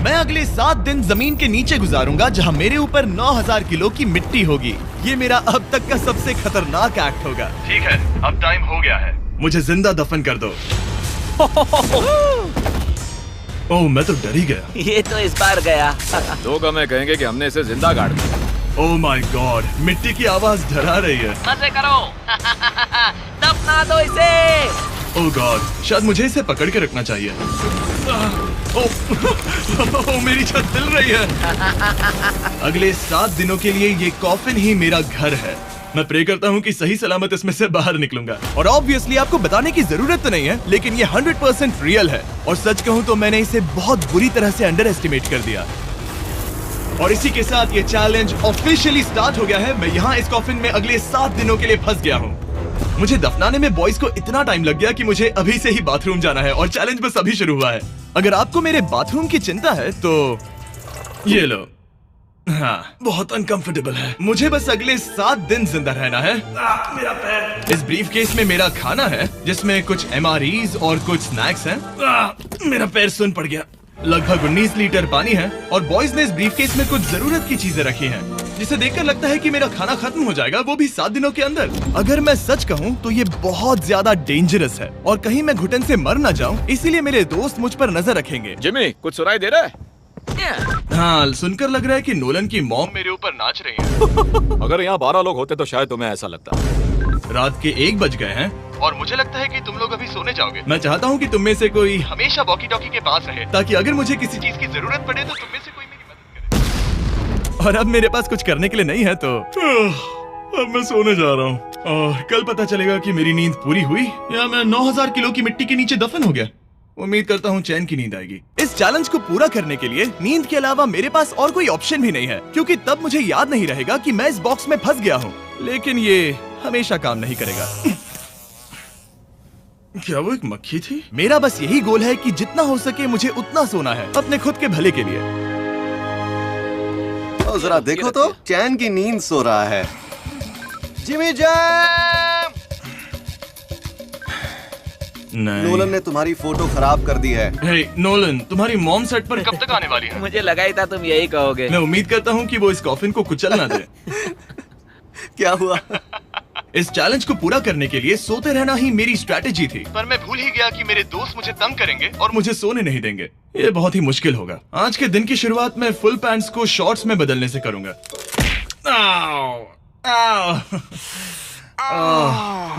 मैं अगले 7 दिन जमीन के नीचे गुजारूंगा जहां मेरे ऊपर 9000 किलो की मिट्टी होगी। ये मेरा अब तक का सबसे खतरनाक एक्ट होगा। ठीक है, अब टाइम हो गया है, मुझे जिंदा दफन कर दो। ओह, मैं तो डर ही गया। ये तो इस बार गया। लोग हमें कहेंगे कि हमने इसे जिंदा गाड़ दिया। ओह माय गॉड, मिट्टी की आवाज डरा रही है। मजे करो। दफना दो इसे। ओह गॉड, शायद मुझे इसे पकड़ के रखना चाहिए। ओह, मेरी छत हिल रही है। अगले 7 दिनों के लिए ये कॉफिन ही मेरा घर है। मैं प्रे करता हूँ कि सही सलामत इसमें से बाहर निकलूंगा। और ऑब्वियसली आपको बताने की जरूरत तो नहीं है, लेकिन ये 100% रियल है। और सच कहूँ तो मैंने इसे बहुत बुरी तरह से अंडर एस्टिमेट कर दिया। और इसी के साथ ये चैलेंज ऑफिशियली स्टार्ट हो गया है। मैं यहाँ इस कॉफिन में अगले 7 दिनों के लिए फंस गया हूँ। मुझे दफनाने में बॉयज को इतना टाइम लग गया कि मुझे अभी से ही बाथरूम जाना है और चैलेंज बस अभी शुरू हुआ है। अगर आपको मेरे बाथरूम की चिंता है तो ये लो। हाँ, बहुत अनकंफर्टेबल है। मुझे बस अगले 7 दिन जिंदा रहना है। मेरा पैर। इस ब्रीफकेस में मेरा खाना है, जिसमें कुछ MREs और कुछ स्नैक्स हैं। मेरा पैर सुन पड़ गया। लगभग 19 लीटर पानी है और बॉयज ने इस ब्रीफकेस में कुछ जरूरत की चीजें रखी हैं, जिसे देखकर लगता है कि मेरा खाना खत्म हो जाएगा, वो भी 7 दिनों के अंदर। अगर मैं सच कहूँ तो ये बहुत ज्यादा डेंजरस है और कहीं मैं घुटन से मर ना जाऊँ, इसीलिए मेरे दोस्त मुझ पर नजर रखेंगे। जिमी, कुछ सुनाई दे रहा है? हाँ, सुनकर लग रहा है कि नोलन की मॉम मेरे ऊपर नाच रही है। अगर यहाँ 12 लोग होते तो शायद तुम्हें ऐसा लगता। रात के 1 बज गए हैं और मुझे लगता है कि तुम लोग अभी सोने जाओगे। मैं चाहता हूँ कि तुम में से कोई हमेशा वॉकी टॉकी के पास रहे, ताकि अगर मुझे किसी चीज की जरूरत पड़े तो तुम में से कोई मेरी मदद करे। और अब मेरे पास कुछ करने के लिए नहीं है तो अब मैं सोने जा रहा हूँ और कल पता चलेगा कि मेरी नींद पूरी हुई या मैं 9000 किलो की मिट्टी के नीचे दफन हो गया। उम्मीद करता हूँ चैन की नींद आएगी। इस चैलेंज को पूरा करने के लिए नींद के अलावा मेरे पास और कोई ऑप्शन भी नहीं है, क्योंकि तब मुझे याद नहीं रहेगा कि मैं इस बॉक्स में फंस गया हूँ। लेकिन ये हमेशा काम नहीं करेगा। क्या वो एक मक्खी थी? मेरा बस यही गोल है कि जितना हो सके मुझे उतना सोना है, अपने खुद के भले के लिए। तो जरा देखो तो, चैन की नींद सो रहा है। Jimmy jam! नोलन ने तुम्हारी फोटो खराब कर दी है। हे नोलन, तुम्हारी मॉम सेट पर कब तक आने वाली है? मुझे लगा ही था तुम यही कहोगे। मैं उम्मीद करता हूँ कि वो इस कॉफिन को कुचल ना दे। क्या हुआ? इस चैलेंज को पूरा करने के लिए सोते रहना ही मेरी स्ट्रैटेजी थी, पर मैं भूल ही गया कि मेरे दोस्त मुझे तंग करेंगे और मुझे सोने नहीं देंगे। ये बहुत ही मुश्किल होगा। आज के दिन की शुरुआत मैं फुल पैंट्स को शॉर्ट्स में बदलने से करूंगा।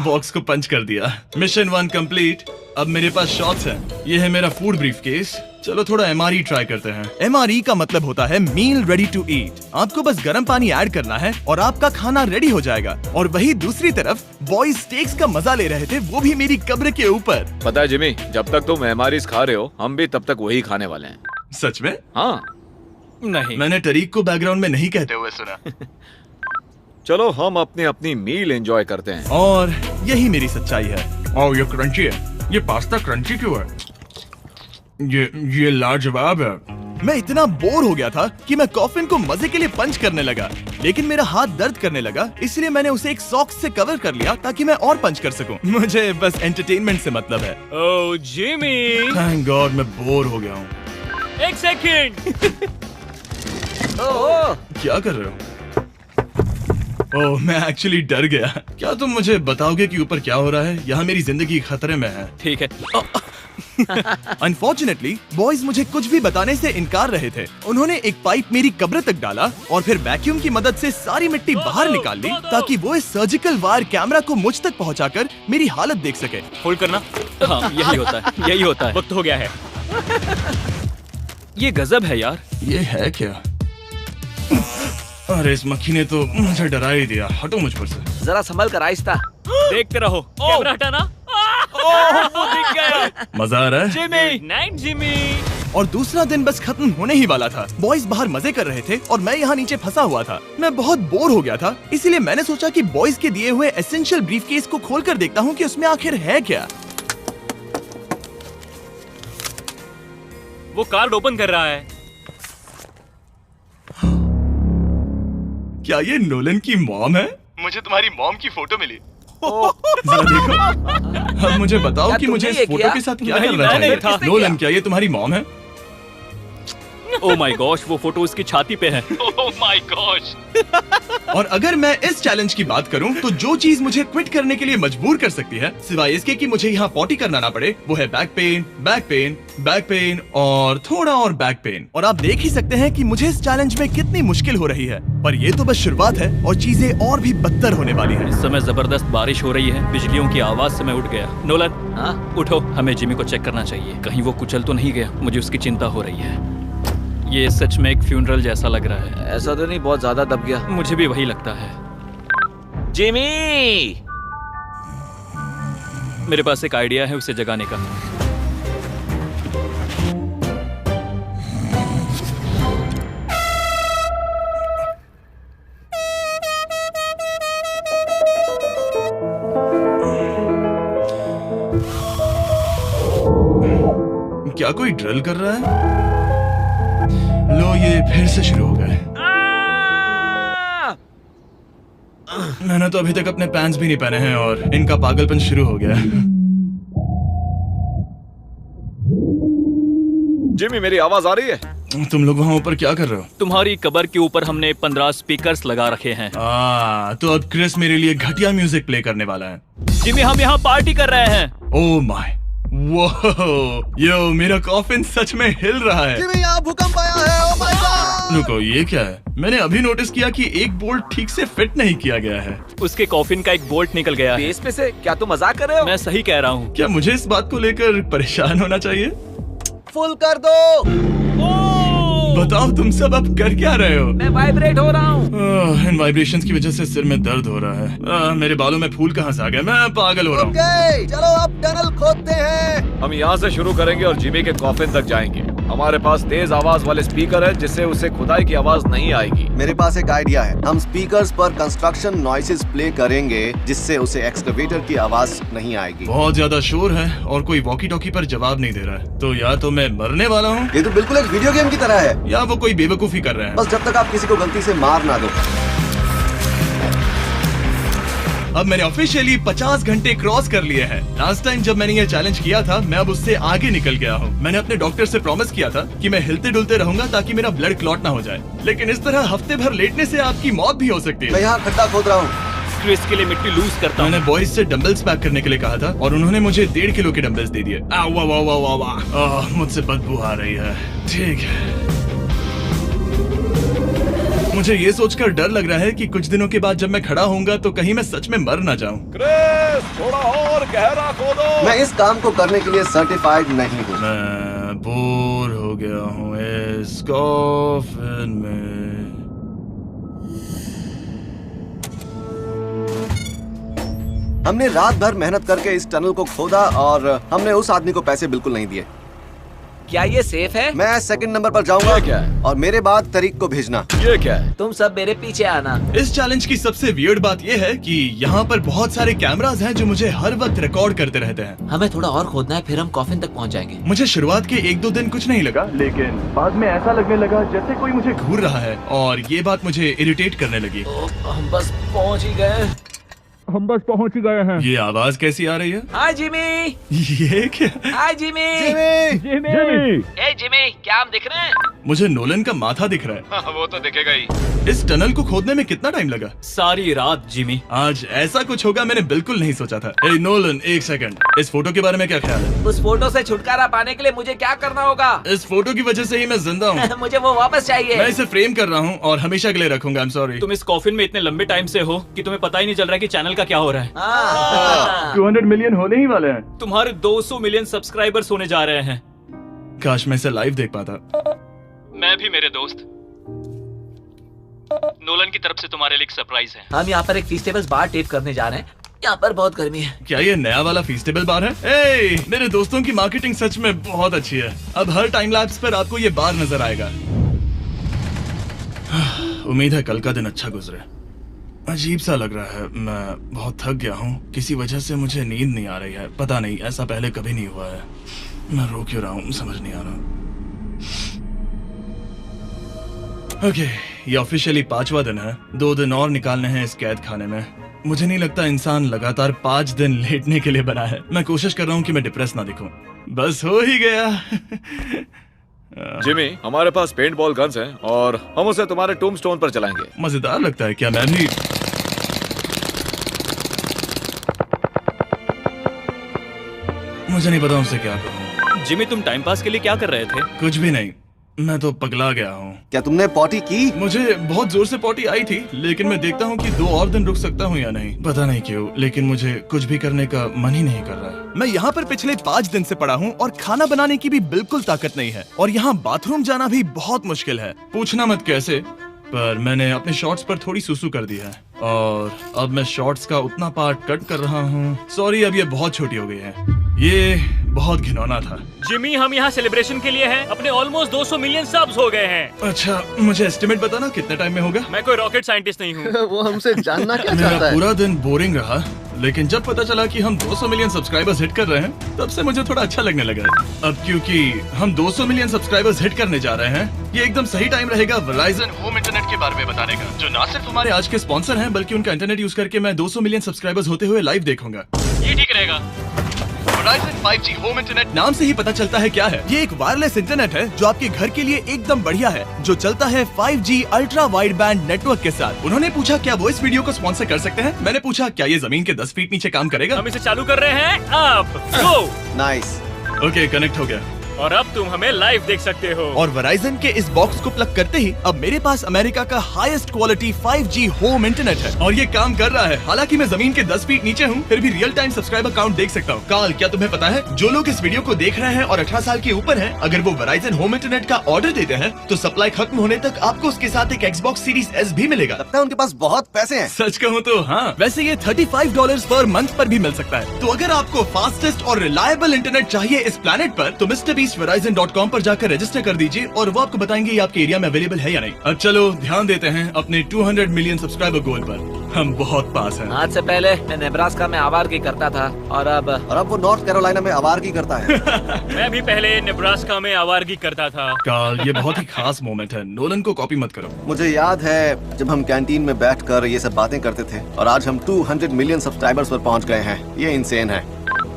बॉक्स को पंच कर दिया। Mission 1 complete. अब मेरे पास शॉर्ट्स हैं। ये है मेरा फूड ब्रीफकेस। चलो थोड़ा MRE ट्राई करते हैं। MRE का मतलब होता है मील रेडी टू ईट। आपको बस गर्म पानी ऐड करना है और आपका खाना रेडी हो जाएगा। और वही दूसरी तरफ बॉयज स्टेक्स का मजा ले रहे थे, वो भी मेरी कब्र के ऊपर। पता है जिमी, जब तक तुम MREs खा रहे हो, हम भी तब तक वही खाने वाले हैं। सच में? हाँ। नहीं, मैंने टरीक को बैकग्राउंड में नहीं कहते हुए सुना। चलो हम अपनी अपनी मील एंजॉय करते हैं। और यही मेरी सच्चाई है। ओह, ये क्रंची है। ये पास्ता क्रंची क्यों है? ये लाजवाब है। मैं इतना बोर हो गया था कि मैं कॉफिन को मजे के लिए पंच करने लगा, लेकिन मेरा हाथ दर्द करने लगा, इसलिए मैंने उसे एक सॉक्स से कवर कर लिया ताकि मैं और पंच कर सकूं। मुझे बस एंटरटेनमेंट से मतलब है। ओह जिमी, थैंक गॉड मैं बोर हो गया हूँ। 1 सेकंड। क्या कर रहे हो? ओह, मैं एक्चुअली डर गया। क्या तुम मुझे बताओगे कि ऊपर क्या हो रहा है? यहाँ मेरी जिंदगी खतरे में है। ठीक है। अनफॉर्चुनेटली बॉयज मुझे कुछ भी बताने से इनकार रहे थे। उन्होंने एक पाइप मेरी कब्र तक डाला और फिर वैक्यूम की मदद से सारी मिट्टी बाहर निकाल ली, ताकि वो इस सर्जिकल वायर कैमरा को मुझ तक पहुंचाकर मेरी हालत देख सके। होल्ड करना। हाँ, यही होता है, यही होता है। वक्त हो गया है। ये गजब है यार। ये है क्या? अरे इस मक्खी ने तो मुझे डरा ही दिया। हटो मुझ पर से। जरा संभल कर आहिस्ता। देखते रहो। कैमरा हटाना। वो दिख गया। मजा आ रहा है? Jimmy, night Jimmy. और दूसरा दिन बस खत्म होने ही वाला था। बॉयज बाहर मजे कर रहे थे और मैं यहाँ नीचे फंसा हुआ था। मैं बहुत बोर हो गया था, इसीलिए मैंने सोचा कि बॉयज के दिए हुए एसेंशियल ब्रीफकेस को खोलकर देखता हूँ कि उसमें आखिर है क्या। वो कार्ड ओपन कर रहा है। क्या ये नोलन की मॉम है? मुझे तुम्हारी मॉम की फोटो मिली। जरा देखो। अब मुझे बताओ कि मुझे इस फोटो के साथ क्या करना चाहिए। नोलन, क्या ये तुम्हारी मॉम है? ओह माय गॉश, वो फोटो उसकी छाती पे है। Oh my gosh. और अगर मैं इस चैलेंज की बात करूं तो जो चीज मुझे क्विट करने के लिए मजबूर कर सकती है, सिवाय इसके कि मुझे यहाँ पॉटी करना ना पड़े, वो है back pain, back pain, back pain और थोड़ा और बैक पेन। और आप देख ही सकते हैं कि मुझे इस चैलेंज में कितनी मुश्किल हो रही है, पर ये तो बस शुरुआत है और चीजें और भी बदतर होने वाली है। इस समय जबरदस्त बारिश हो रही है, बिजलियों की आवाज से मैं उठ गया। नोलन, हाँ? उठो, हमें जिमी को चेक करना चाहिए, कहीं वो कुचल तो नहीं गया। मुझे उसकी चिंता हो रही है। ये सच में एक फ्यूनरल जैसा लग रहा है। ऐसा तो नहीं बहुत ज्यादा दब गया? मुझे भी वही लगता है। जिमी! मेरे पास एक आइडिया है उसे जगाने का। क्या कोई ड्रिल कर रहा है? लो, ये फिर से शुरू हो गए। मैंने तो अभी तक अपने पैंट्स भी नहीं पहने हैं और इनका पागलपन शुरू हो गया। जिमी, मेरी आवाज आ रही है? तुम लोग वहाँ ऊपर क्या कर रहे हो? तुम्हारी कबर के ऊपर हमने 15 स्पीकर्स लगा रखे हैं। तो अब क्रिस मेरे लिए घटिया म्यूजिक प्ले करने वाला है। जिमी, हम यहाँ पार्टी कर रहे हैं। ओह माय, वो यो, मेरा कॉफिन सच में हिल रहा है। जिमी, यहाँ भूकंप आया है। Oh my God! रुको, ये क्या है? मैंने अभी नोटिस किया कि एक बोल्ट ठीक से फिट नहीं किया गया है। उसके कॉफिन का एक बोल्ट निकल गया है। बेस पे से? क्या तुम मजाक कर रहे हो? मैं सही कह रहा हूँ। क्या मुझे इस बात को लेकर परेशान होना चाहिए? फुल कर दो। बताओ, तुम सब अब कर क्या रहे हो? मैं वाइब्रेट हो रहा हूँ। इन वाइब्रेशंस की वजह से सिर में दर्द हो रहा है। मेरे बालों में फूल कहाँ से आ गए? मैं पागल हो रहा हूँ। ओके, चलो अब टनल खोदते हैं। हम यहाँ से शुरू करेंगे और जिमी के कॉफिन तक जाएंगे। हमारे पास तेज आवाज वाले स्पीकर है जिससे उसे खुदाई की आवाज नहीं आएगी। मेरे पास एक आइडिया है। हम स्पीकर्स पर कंस्ट्रक्शन नॉइसेस प्ले करेंगे जिससे उसे एक्सकवेटर की आवाज नहीं आएगी। बहुत ज्यादा शोर है और कोई वॉकी टॉकी पर जवाब नहीं दे रहा है। तो या तो मैं मरने वाला हूँ, ये तो बिल्कुल एक वीडियो गेम की तरह है। या वो कोई बेवकूफी कर रहे हैं। बस जब तक आप किसी को गलती से मार ना दो। अब मैंने ऑफिशियली 50 घंटे क्रॉस कर लिए हैं। लास्ट टाइम जब मैंने ये चैलेंज किया था, मैं अब उससे आगे निकल गया हूँ। मैंने अपने डॉक्टर से प्रॉमिस किया था कि मैं हिलते डुलते रहूंगा ताकि मेरा ब्लड क्लॉट ना हो जाए, लेकिन इस तरह हफ्ते भर लेटने से आपकी मौत भी हो सकती मैं है। यहाँ खड्डा खोद रहा हूँ। क्रिस के लिए मिट्टी लूज करता हूँ। मैंने बॉयज से डंबल्स पैक करने के लिए कहा था और उन्होंने मुझे 1.5 किलो के डंबल्स दे दिए। वाह वाह वाह वाह वाह, मुझसे बदबू आ रही है। ठीक है, मुझे ये सोचकर डर लग रहा है कि कुछ दिनों के बाद जब मैं खड़ा होऊंगा तो कहीं मैं सच में मर ना जाऊं। क्रिस, थोड़ा और गहरा खोदो। मैं इस काम को करने के लिए सर्टिफाइड नहीं हूँ। मैं बोर हो गया हूँ इस कॉफिन में। हमने रात भर मेहनत करके इस टनल को खोदा और हमने उस आदमी को पैसे बिल्कुल नहीं दिए। क्या ये सेफ है? मैं सेकंड नंबर पर जाऊंगा। ये क्या है? और मेरे बाद तरीक को भेजना। ये क्या है? तुम सब मेरे पीछे आना। इस चैलेंज की सबसे वियर्ड बात यह है कि यहाँ पर बहुत सारे कैमरास हैं जो मुझे हर वक्त रिकॉर्ड करते रहते हैं। हमें थोड़ा और खोदना है, फिर हम कॉफिन तक पहुँच जाएंगे। मुझे शुरुआत के 1-2 दिन कुछ नहीं लगा, लेकिन बाद में ऐसा लगने लगा जैसे कोई मुझे घूर रहा है और ये बात मुझे इरिटेट करने लगी। हम बस पहुँच ही गए। ये आवाज कैसी आ रही है? हाय जिमी। ये क्या? हाय जिमी। जिमी! ए जिमी, क्या हम दिख रहे हैं? मुझे नोलन का माथा दिख रहा हाँ, वो तो दिखेगा ही। है। इस टनल को खोदने में कितना टाइम लगा? सारी रात जिमी। आज ऐसा कुछ होगा मैंने बिल्कुल नहीं सोचा था। ए नोलन, एक सेकंड, इस फोटो के बारे में क्या ख्याल है? उस फोटो से छुटकारा पाने के लिए मुझे क्या करना होगा? इस फोटो की वजह से ही मैं जिंदा हूँ। मुझे वो वापस चाहिए। मैं इसे फ्रेम कर रहा हूँ और हमेशा के लिए रखूंगा। I am sorry. तुम इस कॉफिन में इतने लंबे टाइम से हो कि तुम्हें पता ही नहीं चल रहा है कि चैनल का क्या हो रहा है। हाँ। 200 मिलियन होने ही वाले हैं। तुम्हारे 200 मिलियन सब्सक्राइबर्स होने जा रहे हैं। काश मैं इसे लाइव देख पाता। मैं भी मेरे दोस्त। नोलन की तरफ से तुम्हारे लिए एक सरप्राइज है। हम यहाँ पर एक फीस्टेबल्स बार टेप करने जा रहे हैं। यहाँ पर बहुत गर्मी है। क्या ये नया वाला फीस्टेबल बार है? ए, मेरे दोस्तों की मार्केटिंग सच में बहुत अच्छी है। अब हर टाइम लैप्स पर आपको ये बार नजर आएगा। उम्मीद है कल का दिन अच्छा गुजरे। अजीब सा लग रहा है, मैं बहुत थक गया हूँ। किसी वजह से मुझे नींद नहीं आ रही है। पता नहीं, ऐसा पहले कभी नहीं हुआ है। मैं रो क्यों रहा हूँ समझ नहीं आ रहा। ओके, ये ऑफिशियली 5वां दिन है। 2 दिन और निकालने हैं इस कैद खाने में। मुझे नहीं लगता इंसान लगातार 5 दिन लेटने के लिए बना है। मैं कोशिश कर रहा हूँ कि मैं डिप्रेस ना दिखूं। बस हो ही गया। जिमी, हमारे पास पेंट बॉल गन्स हैं और हम उसे तुम्हारे टूम्बस्टोन पर चलाएंगे। मजेदार लगता है क्या? मैं भी मुझे नहीं पता उनसे क्या कहूँ। जिमी, तुम टाइम पास के लिए क्या कर रहे थे? कुछ भी नहीं, मैं तो पगला गया हूँ। क्या तुमने पॉटी की? मुझे बहुत जोर से पॉटी आई थी, लेकिन मैं देखता हूँ कि 2 और दिन रुक सकता हूँ या नहीं, पता नहीं क्यों, लेकिन मुझे कुछ भी करने का मन ही नहीं कर रहा है। मैं यहाँ पर पिछले 5 दिन से पड़ा हूँ और खाना बनाने की भी बिल्कुल ताकत नहीं है, और यहाँ बाथरूम जाना भी बहुत मुश्किल है। पूछना मत कैसे, पर मैंने अपने शॉर्ट्स पर थोड़ी सुसु कर दी है और अब मैं शॉर्ट्स का उतना पार्ट कट कर रहा हूँ। सॉरी, अब ये बहुत छोटी हो गई है। ये बहुत घिनौना था। जिमी, हम यहाँ सेलिब्रेशन के लिए हैं। अपने ऑलमोस्ट 200 मिलियन सब्स हो गए हैं। अच्छा, मुझे एस्टिमेट बताना कितने टाइम में होगा? मैं कोई रॉकेट साइंटिस्ट नहीं हूँ। वो हमसे जानना क्या चाहता मेरा है? पूरा दिन बोरिंग रहा, लेकिन जब पता चला कि हम 200 मिलियन सब्सक्राइबर्स हिट कर रहे हैं, तब से मुझे थोड़ा अच्छा लगने लगा है। अब क्योंकि हम 200 मिलियन सब्सक्राइबर्स हिट करने जा रहे हैं, ये एकदम सही टाइम रहेगा वेराइजन होम इंटरनेट के बारे में बताने का, जो ना सिर्फ हमारे आज के स्पॉन्सर हैं, बल्कि उनका इंटरनेट यूज करके मैं 200 मिलियन सब्सक्राइबर्स होते हुए लाइव देखूंगा। ये ठीक रहेगा। Verizon 5G होम इंटरनेट नाम से ही पता चलता है क्या है। ये एक वायरलेस इंटरनेट है जो आपके घर के लिए एकदम बढ़िया है, जो चलता है 5G ultra wide band network के साथ। उन्होंने पूछा क्या वो इस वीडियो को स्पॉन्सर कर सकते हैं। मैंने पूछा क्या ये जमीन के 10 फीट नीचे काम करेगा। हम इसे चालू कर रहे हैं। अब गो। नाइस। ओके, कनेक्ट हो गया। और अब तुम हमें लाइव देख सकते हो। और Verizon के इस बॉक्स को प्लग करते ही अब मेरे पास अमेरिका का highest quality 5G home internet है, और ये काम कर रहा है। हालांकि मैं जमीन के 10 फीट नीचे हूँ, फिर भी रियल टाइम सब्सक्राइबर काउंट देख सकता हूँ। काल, क्या तुम्हें पता है, जो लोग इस वीडियो को देख रहे हैं और 18 साल के ऊपर हैं, अगर वो Verizon होम इंटरनेट का ऑर्डर देते हैं तो सप्लाई खत्म होने तक आपको उसके साथ एक Xbox Series S भी मिलेगा। लगता है उनके पास बहुत पैसे हैं। सच कहूँ तो हाँ। वैसे ये $35 पर मंथ पर भी मिल सकता है। तो अगर आपको फास्टेस्ट और रिलायबल इंटरनेट चाहिए इस प्लेनेट पर, तो MrBeastVerizon.com पर जाकर रजिस्टर कर दीजिए और वो आपको बताएंगे ये आपके एरिया में अवेलेबल है या नहीं। अब चलो ध्यान देते हैं अपने 200 मिलियन सब्सक्राइबर गोल पर। हम बहुत पास हैं। आज से पहले मैं नेब्रास्का में आवारगी करता था, और अब वो नॉर्थ कैरोलिना में आवारगी करता है। मैं भी पहले नेब्रास्का में आवारगी करता था। काल, ये बहुत ही खास मोमेंट है, नोलन को कॉपी मत करो। मुझे याद है जब हम कैंटीन में बैठकर ये सब बातें करते थे, और आज हम 200 मिलियन सब्सक्राइबर्स पर पहुंच गए हैं। ये इंसेन है।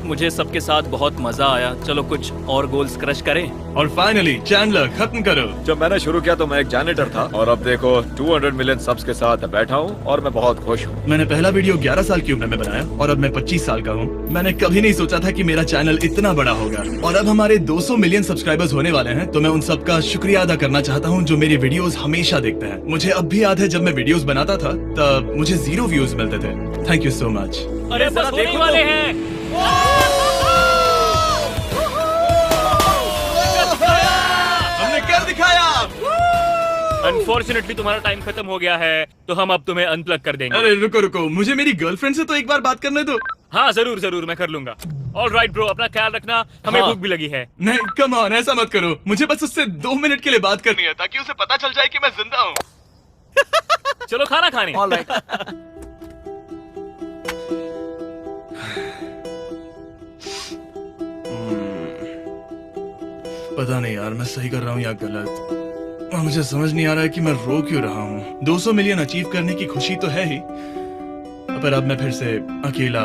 मुझे सबके साथ बहुत मजा आया। चलो कुछ और गोल्स क्रश करें। और फाइनली चैंडलर, खत्म करो। जब मैंने शुरू किया तो मैं एक जैनिटर था, और अब देखो 200 मिलियन सब्स के साथ बैठा हूँ और मैं बहुत खुश हूँ। मैंने पहला वीडियो 11 साल की उम्र में बनाया और अब मैं 25 साल का हूँ। मैंने कभी नहीं सोचा था कि मेरा चैनल इतना बड़ा होगा, और अब हमारे 200 मिलियन सब्सक्राइबर्स होने वाले हैं। तो मैं उन सबका शुक्रिया अदा करना चाहता हूँ जो मेरे वीडियोस हमेशा देखते हैं। मुझे अब भी याद है जब मैं वीडियोस बनाता था तब मुझे 0 व्यूज मिलते थे। Thank you so much. अरे बस होने वाले हैं। हमने कर दिखाया। अनफॉर्चुनेटली तुम्हारा टाइम खत्म हो गया है, तो हम अब तुम्हें अनप्लग कर देंगे। अरे रुको रुको, मुझे मेरी गर्लफ्रेंड से तो एक बार बात करने दो। हाँ जरूर जरूर, मैं कर लूंगा। ऑल राइट ब्रो, अपना ख्याल रखना, हमें हाँ। भूख भी लगी है। नहीं, कम ऑन, ऐसा मत करो। मुझे बस उससे 2 मिनट के लिए बात करनी है, ताकि उसे पता चल जाए कि मैं जिंदा हूँ। चलो खाना खाने। All right. पता नहीं यार, मैं सही कर रहा हूँ या गलत, और मुझे समझ नहीं आ रहा है कि मैं रो क्यों रहा हूँ। 200 मिलियन अचीव करने की खुशी तो है ही, पर अब मैं फिर से अकेला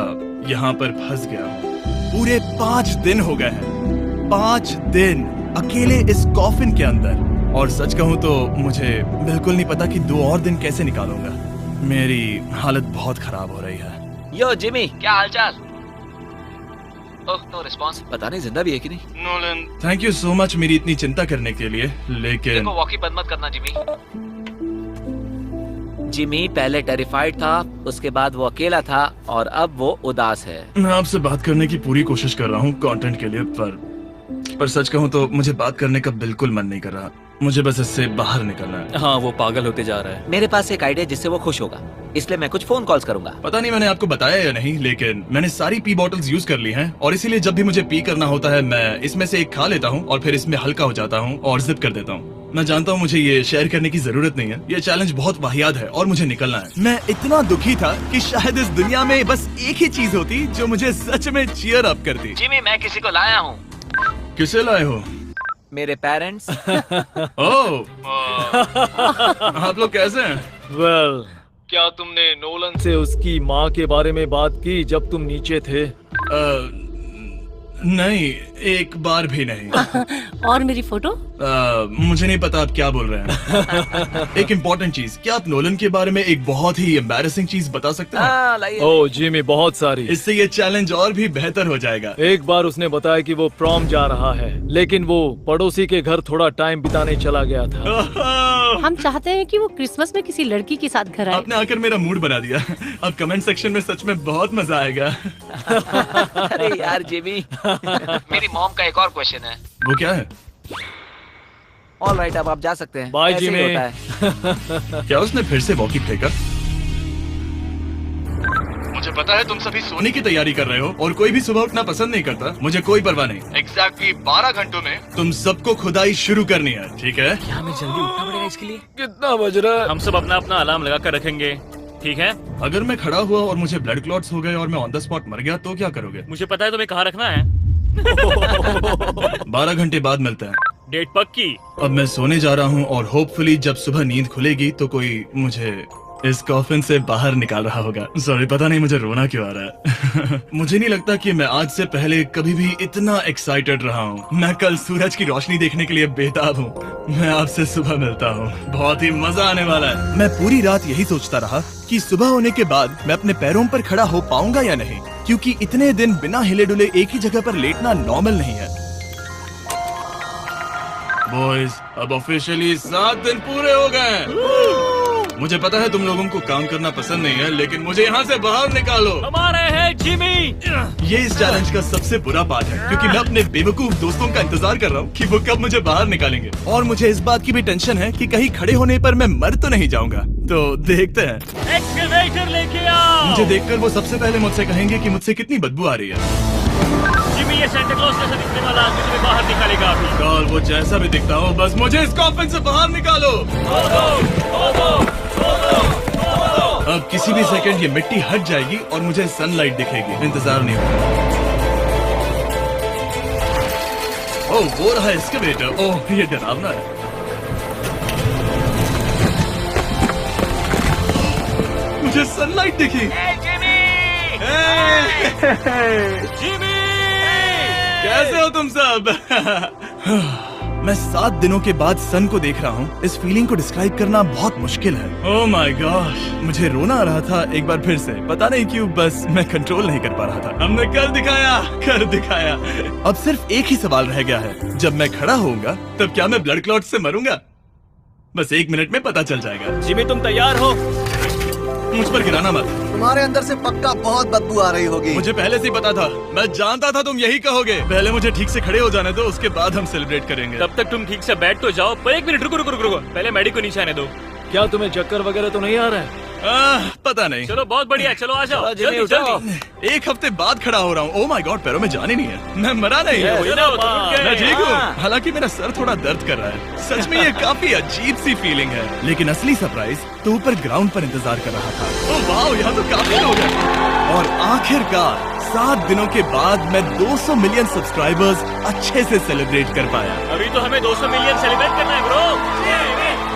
यहाँ पर फंस गया हूँ। पूरे 5 दिन हो गए हैं, 5 दिन अकेले इस कॉफिन के अंदर, और सच कहूँ तो मुझे बिल्कुल नहीं पता कि 2 और दिन कैसे निकालूंगा। मेरी हालत बहुत खराब हो रही है। यो जिमी, क्या हालचाल? ओह, नो रिस्पांस। पता नहीं जिंदा भी है कि नहीं। Nolan, thank you so much मेरी इतनी चिंता करने के लिए, लेकिन देखो, वॉकी बंद मत करना जिमी। जिमी पहले टेरिफाइड था, उसके बाद वो अकेला था, और अब वो उदास है। मैं आपसे बात करने की पूरी कोशिश कर रहा हूँ कंटेंट के लिए, पर सच कहूँ तो मुझे बात करने का बिल्कुल मन नहीं कर रहा। मुझे बस इससे बाहर निकलना है। हाँ, वो पागल होते जा रहा है। मेरे पास एक आइडिया जिससे वो खुश होगा, इसलिए मैं कुछ फोन कॉल्स करूंगा। पता नहीं मैंने आपको बताया या नहीं, लेकिन मैंने सारी पी बॉटल्स यूज कर ली हैं, और इसीलिए जब भी मुझे पी करना होता है मैं इसमें से एक खा लेता हूँ और फिर इसमें हल्का हो जाता हूँ और जिप कर देता हूँ। मैं जानता हूँ मुझे ये शेयर करने की जरूरत नहीं है, ये चैलेंज बहुत वाहियात है और मुझे निकलना है। मैं इतना दुखी था कि शायद इस दुनिया में बस एक ही चीज होती जो मुझे सच में चीयर अप करती। जिमी, मैं किसी को लाया हूँ। किसे लाए हो? मेरे पेरेंट्स। ओह, आप लोग कैसे हैं? वेल, क्या तुमने नोलन से उसकी माँ के बारे में बात की जब तुम नीचे थे? नहीं, एक बार भी नहीं। और मेरी फोटो? मुझे नहीं पता आप क्या बोल रहे हैं। एक इम्पोर्टेंट चीज, क्या आप नोलन के बारे में एक बहुत ही एम्बैरेसिंग चीज बता सकते हैं? हाँ, लाइए। ओ जिमी, बहुत सारी। इससे ये चैलेंज और भी बेहतर हो जाएगा। एक बार उसने बताया कि वो प्रॉम जा रहा है, लेकिन वो पड़ोसी के घर थोड़ा टाइम बिताने चला गया था। हम चाहते हैं कि वो क्रिसमस में किसी लड़की के साथ घर आए। आपने आकर मेरा मूड बना दिया। अब कमेंट सेक्शन में सच में बहुत मजा आएगा। अरे यार जिमी, मेरी मॉम का एक और क्वेश्चन है। वो क्या है? ऑल राइट, अब आप जा सकते हैं। बाय ऐसे ही जिमी। होता है। क्या उसने फिर से वॉकी फेंका? मुझे पता है तुम सभी सोने की तैयारी कर रहे हो और कोई भी सुबह उठना पसंद नहीं करता। मुझे कोई परवाह नहीं। एग्जैक्टली 12 घंटों में तुम सबको खुदाई शुरू करनी है, ठीक है? क्या हमें जल्दी उठना पड़ेगा इसके लिए? कितना बज रहा है? हम सब अपना अपना अलार्म लगा कर रखेंगे, ठीक है? अगर मैं खड़ा हुआ और मुझे ब्लड क्लॉट्स हो गए और मैं ऑन द स्पॉट मर गया तो क्या करोगे? मुझे पता है तुम्हें कहाँ रखना है। 12 घंटे बाद मिलते हैं। डेट पक्की। अब मैं सोने जा रहा हूँ और होपफुली जब सुबह नींद खुलेगी तो कोई मुझे इस कॉफिन से बाहर निकाल रहा होगा। सॉरी, पता नहीं मुझे रोना क्यों आ रहा है। मुझे नहीं लगता कि मैं आज से पहले कभी भी इतना एक्साइटेड रहा हूँ। मैं कल सूरज की रोशनी देखने के लिए बेताब हूँ। मैं आपसे सुबह मिलता हूँ, बहुत ही मजा आने वाला है। मैं पूरी रात यही सोचता रहा कि सुबह होने के बाद मैं अपने पैरों पर खड़ा हो पाऊंगा या नहीं, क्योंकि इतने दिन बिना हिले डुले एक ही जगह पर लेटना नॉर्मल नहीं है। बॉयज, अब ऑफिशियली 7 दिन पूरे हो गए। मुझे पता है तुम लोगों को काम करना पसंद नहीं है, लेकिन मुझे यहाँ से बाहर निकालो। हमारे हैं जिमी। ये इस चैलेंज का सबसे बुरा पार्ट है, क्योंकि मैं अपने बेवकूफ दोस्तों का इंतजार कर रहा हूँ कि वो कब मुझे बाहर निकालेंगे। और मुझे इस बात की भी टेंशन है कि कहीं खड़े होने पर मैं मर तो नहीं जाऊंगा। तो देखते हैं। एक्सकवेटर लेके आओ। मुझे देखकर वो सबसे पहले मुझसे कहेंगे कि मुझसे कितनी बदबू आ रही है। जिमी, ये सांता क्लॉज जैसा दिखने वाला आदमी तुम्हें बाहर निकालेगा अभी। कॉल वो जैसा भी दिखता हो, बस मुझे इस कॉफिन से बाहर निकालो। अब किसी भी सेकंड ये मिट्टी हट जाएगी और मुझे सनलाइट दिखेगी। इंतजार नहीं होगा। ओह, वो रहा एक्सकवेटर। ओह, ये डरावना है। मुझे सनलाइट दिखी। जिमी, कैसे हो तुम सब? मैं 7 दिनों के बाद सन को देख रहा हूँ। इस फीलिंग को डिस्क्राइब करना बहुत मुश्किल है। ओह माय गॉश, मुझे रोना आ रहा था एक बार फिर से। पता नहीं क्यों, बस मैं कंट्रोल नहीं कर पा रहा था। हमने कर दिखाया। अब सिर्फ एक ही सवाल रह गया है। जब मैं खड़ा होऊंगा तब क्या मैं ब्लड क्लॉट से मरूंगा? बस 1 मिनट में पता चल जाएगा। जिमी, तुम तैयार हो? मुझ पर गिराना मत। तुम्हारे अंदर से पक्का बहुत बदबू आ रही होगी। मुझे पहले से ही पता था। मैं जानता था तुम यही कहोगे। पहले मुझे ठीक से खड़े हो जाने दो, उसके बाद हम सेलिब्रेट करेंगे। तब तक तुम ठीक से बैठ तो जाओ। पर 1 मिनट रुको। पहले मैडी को नीचे आने दो। क्या तुम्हें चक्कर वगैरह तो नहीं आ रहा है? पता नहीं। चलो, बहुत बढ़िया। चलो आ जाओ जल्दी। 1 हफ्ते बाद खड़ा हो रहा हूँ। ओह माय गॉड, पैरों में जान ही नहीं है। मैं मरा नहीं है। मैं ठीक हूँ। हालांकि मेरा सर थोड़ा दर्द कर रहा है। सच में ये काफी अजीब सी फीलिंग है। लेकिन असली सरप्राइज तो ऊपर ग्राउंड पर इंतजार कर रहा था। ओह वाह, यहाँ तो काफी लोग हैं। और आखिरकार 7 दिनों के बाद मैं 200 मिलियन सब्सक्राइबर्स अच्छे से सेलिब्रेट कर पाया। अभी तो हमें 200 मिलियन सेलिब्रेट करना है ब्रो।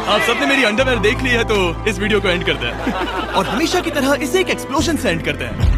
आप सबने मेरी अंडरवेयर देख ली है, तो इस वीडियो को एंड करते हैं। और हमेशा की तरह इसे एक एक्सप्लोजन से एंड करते हैं।